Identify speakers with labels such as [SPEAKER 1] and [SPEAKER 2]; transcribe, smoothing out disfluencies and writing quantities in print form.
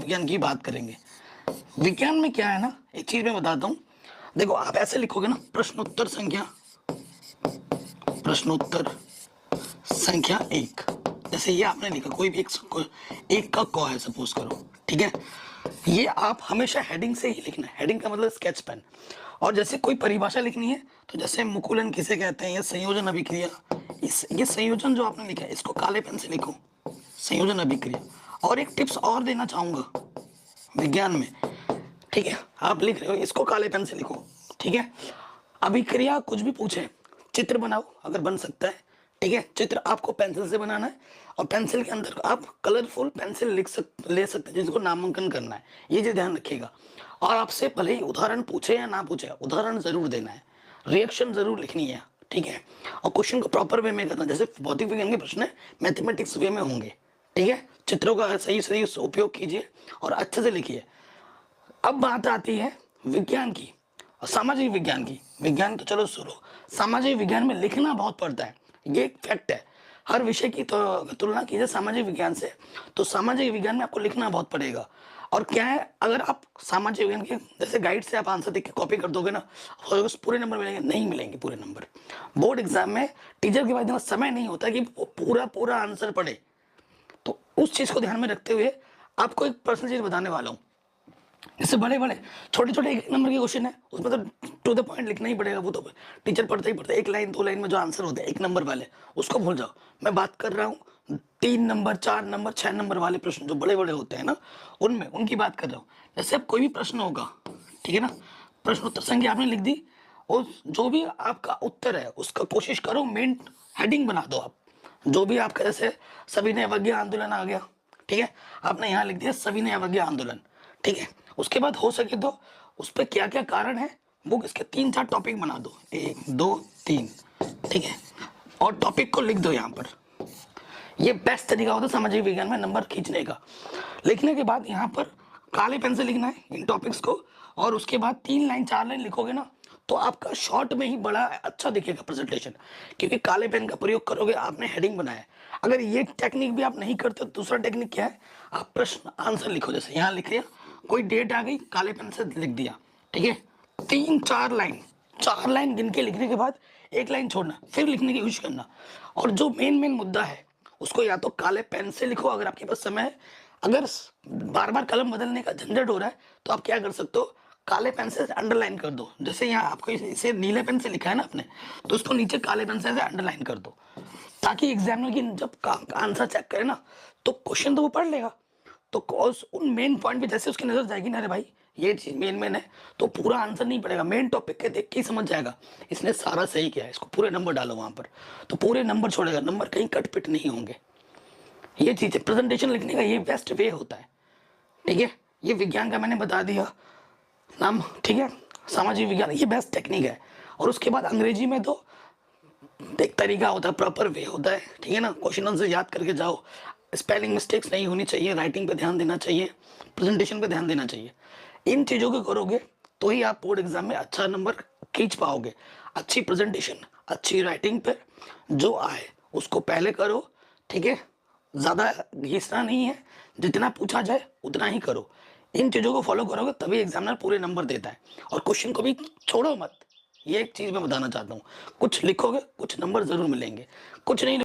[SPEAKER 1] विज्ञान की बात करेंगे। विज्ञान में क्या है ना, एक चीज मैं बताता हूँ। देखो आप ऐसे लिखोगे ना, प्रश्नोत्तर संख्या 1, जैसे ये आपने लिखा, कोई भी एक का क है सपोज करो, ठीक है। ये आप हमेशा हेडिंग से ही लिखना है, हेडिंग का मतलब स्केच पेन। और जैसे कोई परिभाषा लिखनी है तो जैसे मुकुलन किसे कहते हैं, या संयोजन अभिक्रिया, ये संयोजन जो आपने लिखा है इसको काले पेन से लिखो, संयोजन अभिक्रिया। और एक टिप्स और देना चाहूंगा विज्ञान में, ठीक है, आप लिख रहे हो इसको काले पेन से लिखो, ठीक है। अभिक्रिया कुछ भी पूछे, चित्र बनाओ अगर बन सकता है, ठीक है। चित्र आपको पेंसिल से बनाना है और पेंसिल के अंदर आप कलरफुल पेंसिल ले सकते हैं जिसको नामांकन करना है, ये जो ध्यान रखिएगा। और आपसे भले ही उदाहरण पूछे या ना पूछे, उदाहरण जरूर देना है, रिएक्शन जरूर लिखनी है, ठीक है। और क्वेश्चन को प्रॉपर वे में करना, जैसे भौतिक विज्ञान के प्रश्न मैथमेटिक्स वे में होंगे, ठीक है। चित्रों का सही सही उपयोग कीजिए और अच्छे से लिखिए। अब बात आती है विज्ञान की और सामाजिक विज्ञान की। विज्ञान तो चलो सुनो, सामाजिक विज्ञान में लिखना बहुत पड़ता है, ये एक फैक्ट है। हर विषय की तो तुलना कीजिए सामाजिक विज्ञान से, तो सामाजिक विज्ञान में आपको लिखना बहुत पड़ेगा। और क्या है, अगर आप सामाजिक विज्ञान के जैसे गाइड से आप आंसर देख के कॉपी कर दोगे ना, तो पूरे नंबर मिलेंगे, नहीं मिलेंगे पूरे नंबर। बोर्ड एग्जाम में टीचर के पास इतना समय नहीं होता कि वो पूरा पूरा आंसर पढ़े। तो उस चीज को ध्यान में रखते हुए आपको एक पर्सनल चीज बताने वाला हूँ। इससे बड़े बड़े छोटे छोटे एक नंबर के क्वेश्चन है, उसमें तो टू द पॉइंट लिखना ही पड़ेगा, वो तो टीचर पढ़ते ही पढ़ते, एक लाइन दो लाइन में जो आंसर होते हैं एक नंबर वाले, उसको भूल जाओ। मैं बात कर रहा हूँ 3 नंबर 4 नंबर 6 नंबर वाले प्रश्न जो बड़े बड़े होते हैं ना, उनमें उनकी बात कर रहा हूँ। जैसे अब कोई भी प्रश्न होगा, ठीक है ना, प्रश्न उत्तर संख्या आपने लिख दी, और जो भी आपका उत्तर है उसका कोशिश करो मेन हेडिंग बना दो आप। जो भी आपका, जैसे सविनय अवज्ञा आंदोलन आ गया, ठीक है, आपने यहाँ लिख दिया सविनय अवज्ञा आंदोलन, ठीक है। उसके बाद हो सके तो उस पर क्या क्या कारण है, बुक इसके 3-4 टॉपिक बना दो, 1 2 3, ठीक है, और टॉपिक को लिख दो यहाँ पर। ये बेस्ट तरीका होता है सामाजिक विज्ञान में नंबर खींचने का। लिखने के बाद यहाँ पर काले पेन से लिखना है इन टॉपिक्स को, और उसके बाद 3 लाइन 4 लाइन लिखोगे ना, तो आपका शॉर्ट में ही बड़ा अच्छा दिखेगा प्रेजेंटेशन, क्योंकि काले पेन का प्रयोग करोगे, आपने हेडिंग बनाया है। अगर ये टेक्निक भी आप नहीं करते, दूसरा टेक्निक क्या है, आप प्रश्न आंसर लिखो, जैसे यहाँ लिख लिया, कोई डेट आ गई काले पेन से लिख दिया, ठीक है। 3-4 लाइन, 4 लाइन गिन के लिखने के बाद 1 लाइन छोड़ना, फिर लिखने की कोशिश करना। और जो मेन मेन मुद्दा है उसको या तो काले पेन से लिखो अगर आपके पास समय है। अगर बार बार कलम बदलने का झंझट हो रहा है तो आप क्या कर सकते हो, काले पेन से अंडरलाइन कर दो। जैसे यहाँ आपको इसे नीले पेन से लिखा है ना आपने, तो उसको नीचे काले पेन से अंडरलाइन कर दो, ताकि एग्जामिनर की जब आंसर चेक करे ना, तो क्वेश्चन तो वो पढ़ लेगा, तो उन मेन पॉइंट पे जैसे उसकी नजर जाएगी ना, अरे भाई ये चीज मेन मेन है, तो पूरा आंसर नहीं पड़ेगा, मेन टॉपिक के देख के ही समझ जाएगा इसने सारा सही किया है, इसको पूरे नंबर डालो वहां पर, तो पूरे नंबर छोड़ेगा, नंबर कहीं कट पिट नहीं होंगे। ये चीज है, प्रेजेंटेशन लिखने का ये बेस्ट वे होता है, ठीक है। ये विज्ञान का मैंने बता दिया नाम, ठीक है। सामाजिक विज्ञान ये बेस्ट टेक्निक है। और उसके बाद अंग्रेजी में तो एक तरीका होता है, प्रॉपर वे होता है, ठीक है ना। क्वेश्चन आंसर याद करके जाओ, स्पेलिंग मिस्टेक्स नहीं होनी चाहिए, राइटिंग पे ध्यान देना चाहिए, प्रेजेंटेशन पे ध्यान देना चाहिए। इन चीजों को करोगे तो ही आप बोर्ड एग्जाम में अच्छा नंबर खींच पाओगे। अच्छी प्रेजेंटेशन, अच्छी राइटिंग पे जो आए उसको पहले करो, ठीक है। ज्यादा घिसना नहीं है, जितना पूछा जाए उतना ही करो। इन चीजों को फॉलो करोगे तभी एग्जामिनर पूरे नंबर देता है। और क्वेश्चन को भी छोड़ो मत, ये एक चीज मैं बताना चाहता हूँ, कुछ लिखोगे कुछ नंबर जरूर मिलेंगे, कुछ नहीं